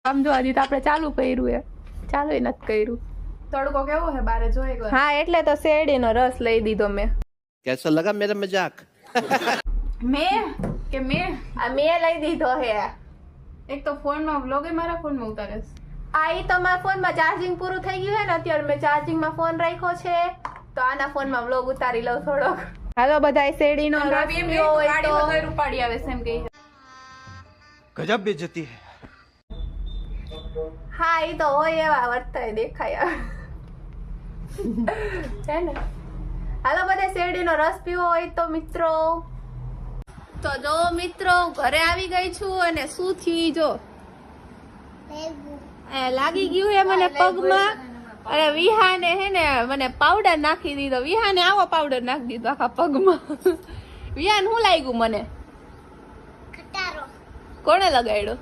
સમજો હજી તો આપણે ચાલુ કર્યું હે, ચાલુ નથી કર્યું. તડકો કેવો હે બારે જો એકવાર. હા એટલે તો શેરડીનો રસ લઈ દીધો મેં. कैसा लगा मेरा मजाक? મેં મેં લઈ દીધો હે. એક તો ફોનમાં વ્લોગ એ મારા ફોનમાં ઉતારે છે. આ ઈ તમારા ફોનમાં ચાર્જિંગ પૂરું થઈ ગયું હે ને, અત્યારે મેં ચાર્જિંગમાં ફોન રાખ્યો છે તો આના ફોનમાં વ્લોગ ઉતારી લઉં થોડોક. હાલો બધાય શેરડીનો રસ ભાભી એમ પીવો કહે હોય ગાડી તો વગર ઉપાડી આવે છે એમ કહે. गजब बेइज्जती है. હા ઈ તો હોય એવા વર્તાય દેખાય હે ને. હાલો બધા શેરડીનો રસ પીવો હોય તો મિત્રો. તો જો મિત્રો ઘરે આવી ગઈ છું અને શું થયું જો લાગી ગયું હે મને પગમાં. અને વિહાને હે ને મને પાવડર નાખી દીધો. વિહાને આવો પાવડર નાખી દીધો આખા પગમાં. વિહાન શું લાગ્યું મને? કોણે લગાડ્યો?